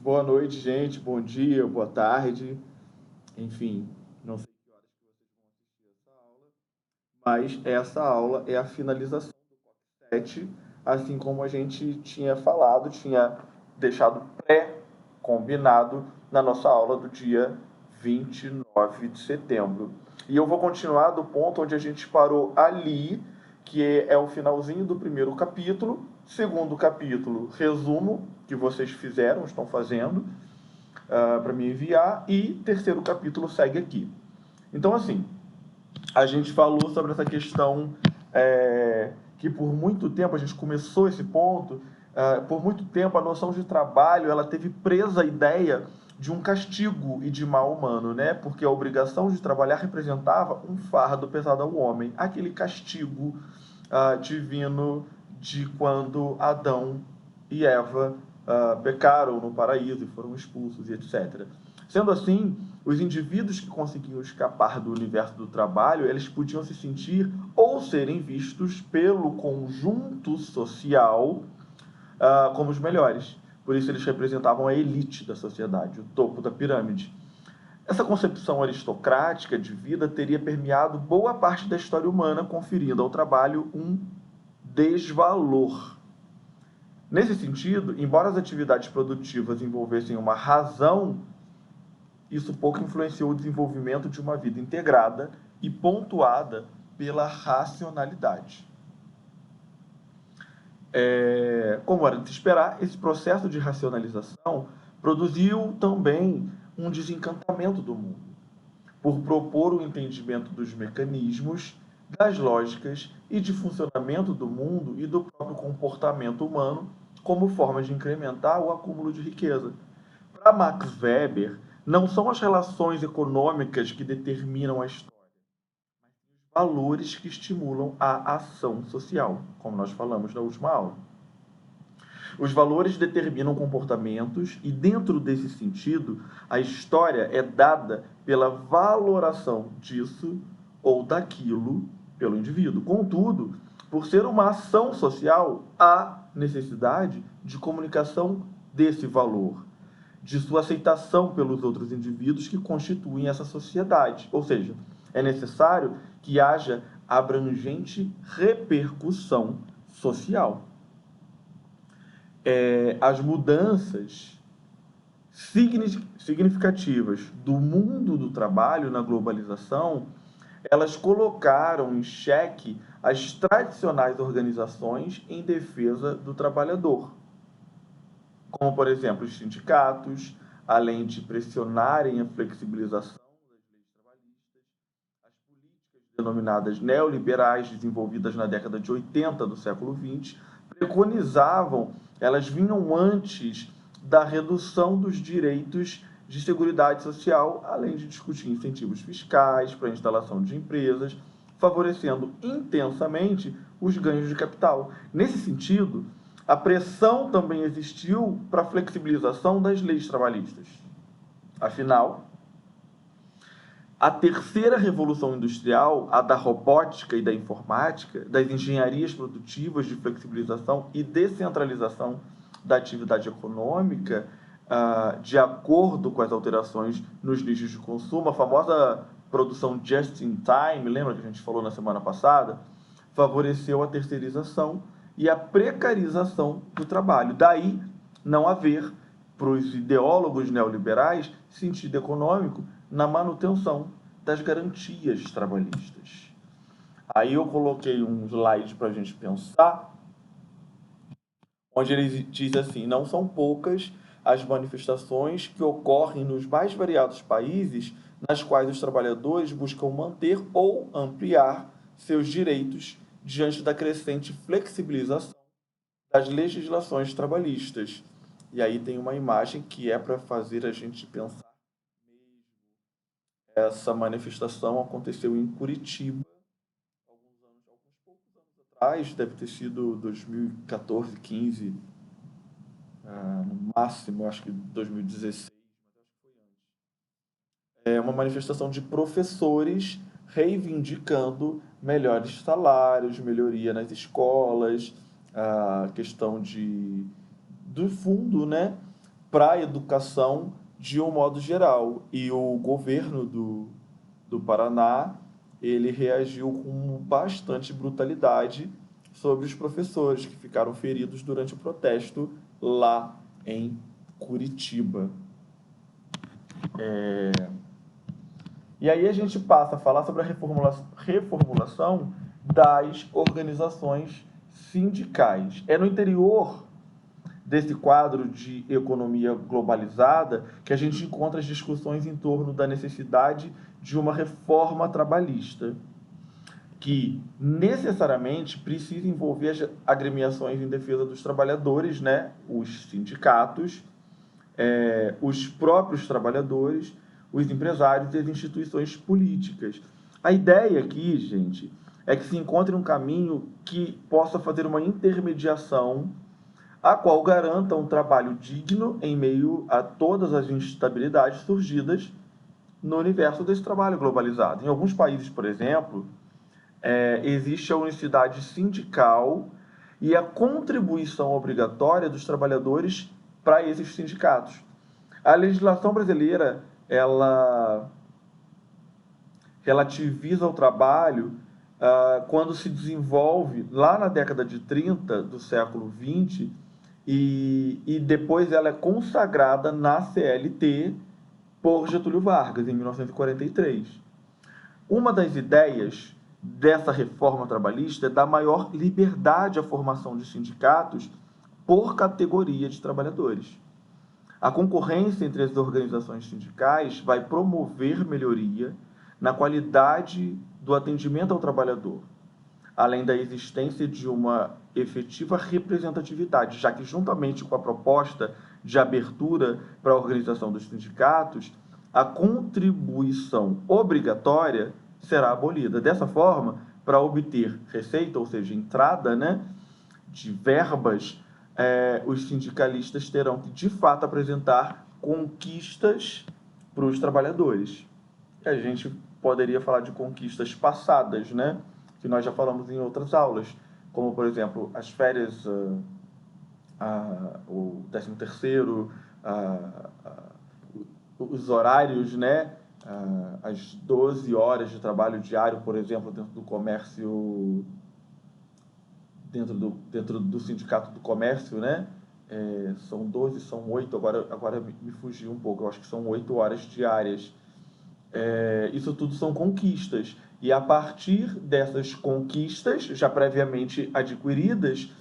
Boa noite, gente. Bom dia, boa tarde. Enfim, não sei que horas que vocês vão assistir essa aula, mas essa aula é a finalização do COP 7, assim como a gente tinha falado, tinha deixado pré-combinado na nossa aula do dia 29 de setembro. E eu vou continuar do ponto onde a gente parou ali, que é o finalzinho do primeiro capítulo. Segundo capítulo, resumo que vocês fizeram, estão fazendo, para me enviar, e terceiro capítulo segue aqui. Então, assim, a gente falou sobre essa questão que por muito tempo, a gente começou esse ponto, por muito tempo a noção de trabalho ela teve presa a ideia de um castigo e de mal humano, né? Porque a obrigação de trabalhar representava um fardo pesado ao homem, aquele castigo divino de quando Adão e Eva pecaram no paraíso e foram expulsos e etc. Sendo assim, os indivíduos que conseguiam escapar do universo do trabalho, eles podiam se sentir ou serem vistos pelo conjunto social como os melhores. Por isso eles representavam a elite da sociedade, o topo da pirâmide. Essa concepção aristocrática de vida teria permeado boa parte da história humana, conferindo ao trabalho um desvalor. Nesse sentido, embora as atividades produtivas envolvessem uma razão, isso pouco influenciou o desenvolvimento de uma vida integrada e pontuada pela racionalidade. Como era de se esperar, esse processo de racionalização produziu também um desencantamento do mundo, por propor o entendimento dos mecanismos, das lógicas e de funcionamento do mundo e do próprio comportamento humano como forma de incrementar o acúmulo de riqueza. Para Max Weber, não são as relações econômicas que determinam a história, mas os valores que estimulam a ação social, como nós falamos na última aula. Os valores determinam comportamentos e, dentro desse sentido, a história é dada pela valoração disso ou daquilo pelo indivíduo. Contudo, por ser uma ação social, há necessidade de comunicação desse valor, de sua aceitação pelos outros indivíduos que constituem essa sociedade. Ou seja, é necessário que haja abrangente repercussão social. As mudanças significativas do mundo do trabalho na globalização, elas colocaram em xeque as tradicionais organizações em defesa do trabalhador, como, por exemplo, os sindicatos, além de pressionarem a flexibilização das leis trabalhistas, as políticas denominadas neoliberais, desenvolvidas na década de 80 do século XX, preconizavam, elas vinham antes da redução dos direitos de seguridade social, além de discutir incentivos fiscais para a instalação de empresas, favorecendo intensamente os ganhos de capital. Nesse sentido, a pressão também existiu para a flexibilização das leis trabalhistas. Afinal, a terceira revolução industrial, a da robótica e da informática, das engenharias produtivas de flexibilização e descentralização da atividade econômica, de acordo com as alterações nos nichos de consumo, a famosa produção just in time, lembra que a gente falou na semana passada, favoreceu a terceirização e a precarização do trabalho. Daí não haver, para os ideólogos neoliberais, sentido econômico na manutenção das garantias trabalhistas. Aí eu coloquei um slide para a gente pensar, onde ele diz assim: não são poucas as manifestações que ocorrem nos mais variados países nas quais os trabalhadores buscam manter ou ampliar seus direitos diante da crescente flexibilização das legislações trabalhistas. E aí tem uma imagem que é para fazer a gente pensar mesmo. Essa manifestação aconteceu em Curitiba, alguns poucos anos atrás, deve ter sido 2014, 15, no máximo, acho que 2016, mas acho que foi antes. É uma manifestação de professores reivindicando melhores salários, melhoria nas escolas, a questão do fundo, né, para a educação de um modo geral. E o governo do Paraná, ele reagiu com bastante brutalidade sobre os professores que ficaram feridos durante o protesto lá em Curitiba. E aí a gente passa a falar sobre a reformulação das organizações sindicais. É no interior desse quadro de economia globalizada que a gente encontra as discussões em torno da necessidade de uma reforma trabalhista, que necessariamente precisa envolver as agremiações em defesa dos trabalhadores, né? Os sindicatos, os próprios trabalhadores, os empresários e as instituições políticas. A ideia aqui, gente, é que se encontre um caminho que possa fazer uma intermediação a qual garanta um trabalho digno em meio a todas as instabilidades surgidas no universo desse trabalho globalizado. Em alguns países, por exemplo, existe a unicidade sindical e a contribuição obrigatória dos trabalhadores para esses sindicatos. A legislação brasileira, ela relativiza o trabalho quando se desenvolve lá na década de 30 do século 20 e depois ela é consagrada na CLT por Getúlio Vargas, em 1943. Uma das ideias dessa reforma trabalhista é dar maior liberdade à formação de sindicatos por categoria de trabalhadores. A concorrência entre as organizações sindicais vai promover melhoria na qualidade do atendimento ao trabalhador, além da existência de uma efetiva representatividade, já que, juntamente com a proposta de abertura para a organização dos sindicatos, a contribuição obrigatória será abolida. Dessa forma, para obter receita, ou seja, entrada, né, de verbas, os sindicalistas terão que, de fato, apresentar conquistas para os trabalhadores. E a gente poderia falar de conquistas passadas, né, que nós já falamos em outras aulas, como, por exemplo, as férias, o 13º, os horários, né, as 12 horas de trabalho diário, por exemplo, dentro do comércio, dentro do sindicato do comércio, né, são 12, são 8, agora me fugiu um pouco, eu acho que são 8 horas diárias. Isso tudo são conquistas. E a partir dessas conquistas, já previamente adquiridas,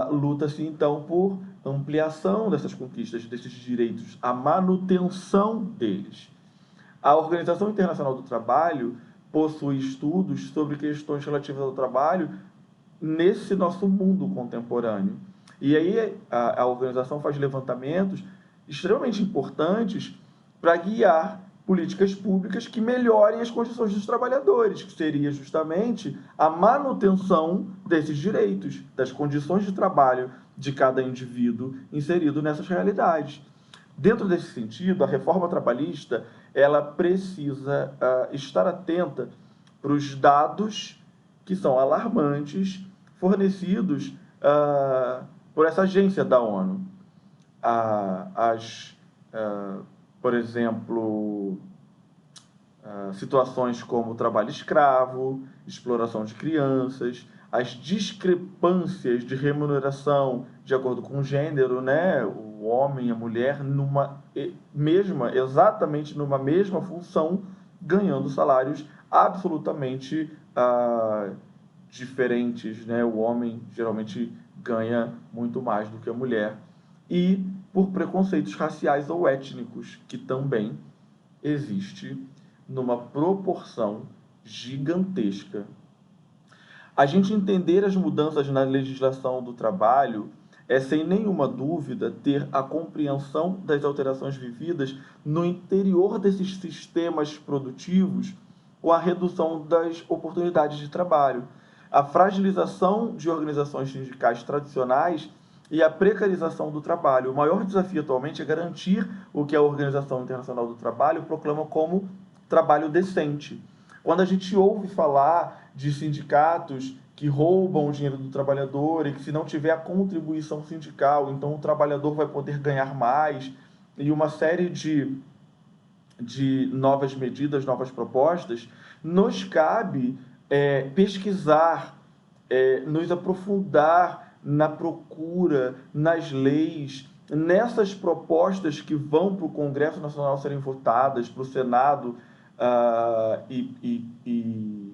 luta-se então por ampliação dessas conquistas, desses direitos, a manutenção deles. A Organização Internacional do Trabalho possui estudos sobre questões relativas ao trabalho nesse nosso mundo contemporâneo. E aí a organização faz levantamentos extremamente importantes para guiar políticas públicas que melhorem as condições dos trabalhadores, que seria justamente a manutenção desses direitos, das condições de trabalho de cada indivíduo inserido nessas realidades. Dentro desse sentido, a reforma trabalhista ela precisa estar atenta para os dados que são alarmantes fornecidos por essa agência da ONU. Por exemplo, situações como trabalho escravo, exploração de crianças, as discrepâncias de remuneração de acordo com o gênero, né? O homem e a mulher exatamente numa mesma função, ganhando salários absolutamente diferentes, né? O homem geralmente ganha muito mais do que a mulher. E por preconceitos raciais ou étnicos, que também existe numa proporção gigantesca. A gente entender as mudanças na legislação do trabalho é, sem nenhuma dúvida, ter a compreensão das alterações vividas no interior desses sistemas produtivos com a redução das oportunidades de trabalho, a fragilização de organizações sindicais tradicionais e a precarização do trabalho. O maior desafio atualmente é garantir o que a Organização Internacional do Trabalho proclama como trabalho decente. Quando a gente ouve falar de sindicatos que roubam o dinheiro do trabalhador e que se não tiver a contribuição sindical, então o trabalhador vai poder ganhar mais, e uma série de novas medidas, novas propostas, nos cabe pesquisar, nos aprofundar na procura, nas leis, nessas propostas que vão para o Congresso Nacional serem votadas, para o Senado, e,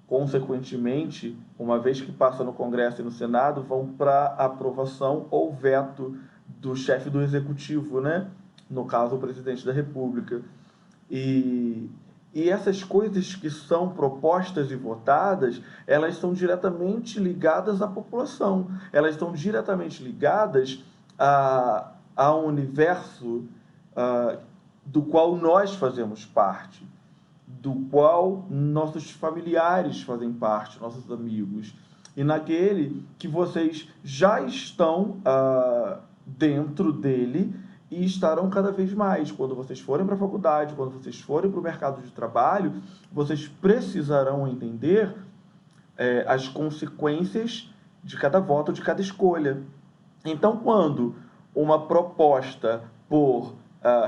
consequentemente, uma vez que passa no Congresso e no Senado, vão para aprovação ou veto do chefe do Executivo, né? No caso, o presidente da República. E, e essas coisas que são propostas e votadas, elas estão diretamente ligadas à população, elas estão diretamente ligadas ao universo do qual nós fazemos parte, do qual nossos familiares fazem parte, nossos amigos, e naquele que vocês já estão dentro dele e estarão cada vez mais. Quando vocês forem para a faculdade, quando vocês forem para o mercado de trabalho, vocês precisarão entender as consequências de cada voto, de cada escolha. Então, quando uma proposta por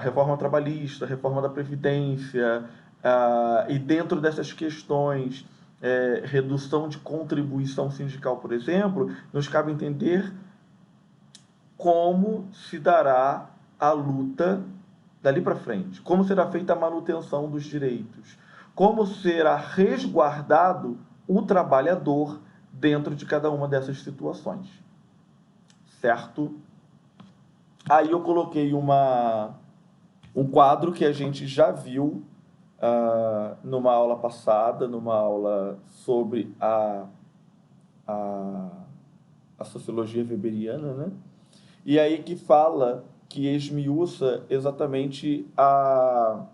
reforma trabalhista, reforma da Previdência, e dentro dessas questões, redução de contribuição sindical, por exemplo, nos cabe entender como se dará a luta dali para frente, como será feita a manutenção dos direitos, como será resguardado o trabalhador dentro de cada uma dessas situações, certo? Aí eu coloquei um quadro que a gente já viu numa aula passada, numa aula sobre a sociologia weberiana, né? E aí que fala, que esmiuça exatamente a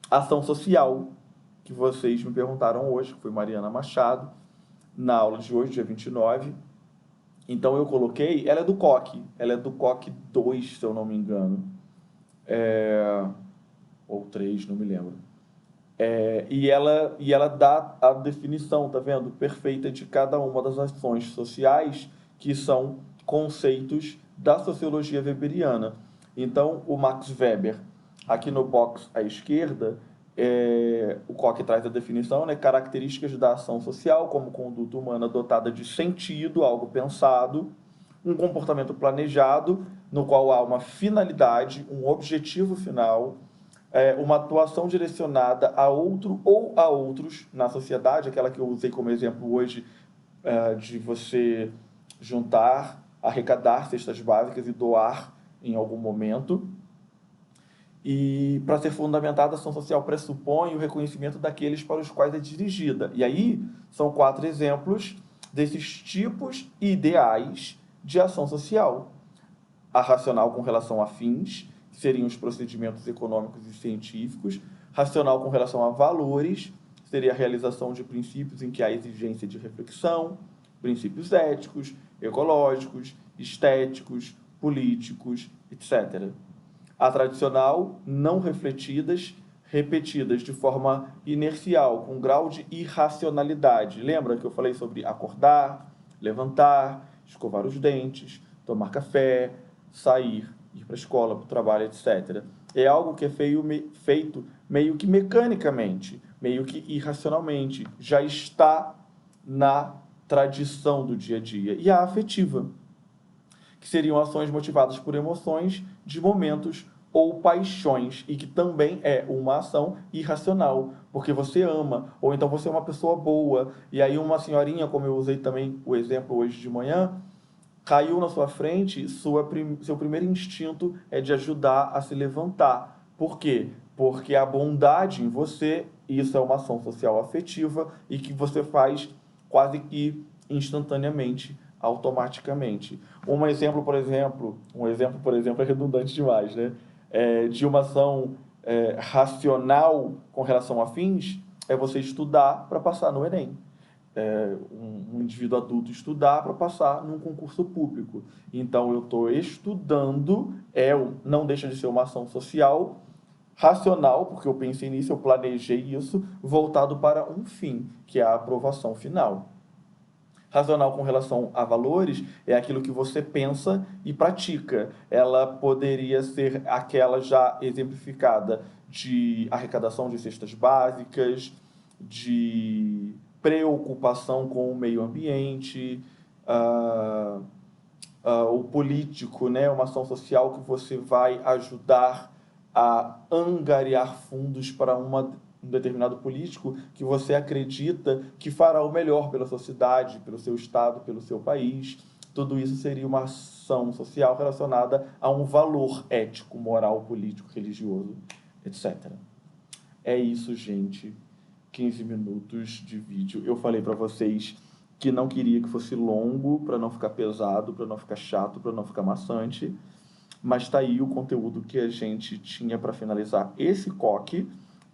ação social que vocês me perguntaram hoje, que foi Mariana Machado, na aula de hoje, dia 29. Então eu coloquei, ela é do COC, ela é do COC 2, se eu não me engano, ou 3, não me lembro. E ela dá a definição, tá vendo? Perfeita de cada uma das ações sociais, que são conceitos da sociologia weberiana. Então, o Max Weber, aqui no box à esquerda, o COC traz a definição, né? Características da ação social como conduta humana dotada de sentido, algo pensado, um comportamento planejado, no qual há uma finalidade, um objetivo final, uma atuação direcionada a outro ou a outros na sociedade, aquela que eu usei como exemplo hoje, de você juntar, arrecadar cestas básicas e doar em algum momento. E, para ser fundamentada, a ação social pressupõe o reconhecimento daqueles para os quais é dirigida. E aí, são 4 exemplos desses tipos ideais de ação social. A racional com relação a fins, que seriam os procedimentos econômicos e científicos. Racional com relação a valores, seria a realização de princípios em que há exigência de reflexão, princípios éticos, ecológicos, estéticos, políticos, etc. A tradicional, não refletidas, repetidas de forma inercial, com grau de irracionalidade. Lembra que eu falei sobre acordar, levantar, escovar os dentes, tomar café, sair, ir para a escola, para o trabalho, etc. É algo que é feito meio que mecanicamente, meio que irracionalmente. Já está na tradição do dia a dia. E a afetiva, que seriam ações motivadas por emoções de momentos ou paixões, e que também é uma ação irracional, porque você ama, ou então você é uma pessoa boa, e aí uma senhorinha, como eu usei também o exemplo hoje de manhã, caiu na sua frente, seu primeiro instinto é de ajudar a se levantar. Por quê? Porque a bondade em você, isso é uma ação social afetiva, e que você faz quase que instantaneamente, automaticamente. Um exemplo, por exemplo, é redundante demais, né? De uma ação racional com relação a fins, é você estudar para passar no Enem. Um indivíduo adulto estudar para passar num concurso público. Então, eu estou estudando, não deixa de ser uma ação social, racional, porque eu pensei nisso, eu planejei isso, voltado para um fim, que é a aprovação final. Racional com relação a valores é aquilo que você pensa e pratica. Ela poderia ser aquela já exemplificada de arrecadação de cestas básicas, de preocupação com o meio ambiente, o político, né? Uma ação social que você vai ajudar a angariar fundos para um determinado político que você acredita que fará o melhor pela sua cidade, pelo seu estado, pelo seu país. Tudo isso seria uma ação social relacionada a um valor ético, moral, político, religioso, etc. É isso, gente. 15 minutos de vídeo. Eu falei para vocês que não queria que fosse longo, para não ficar pesado, para não ficar chato, para não ficar maçante. Mas está aí o conteúdo que a gente tinha para finalizar esse coque.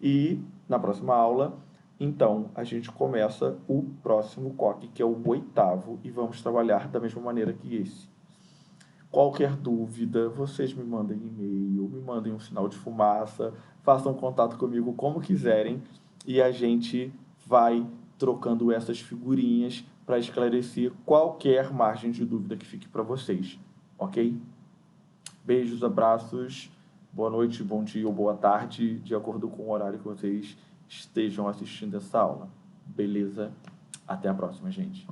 E na próxima aula, então, a gente começa o próximo coque, que é o 8º, e vamos trabalhar da mesma maneira que esse. Qualquer dúvida, vocês me mandem e-mail, me mandem um sinal de fumaça, façam contato comigo como quiserem e a gente vai trocando essas figurinhas para esclarecer qualquer margem de dúvida que fique para vocês, ok? Beijos, abraços, boa noite, bom dia ou boa tarde, de acordo com o horário que vocês estejam assistindo essa aula. Beleza? Até a próxima, gente.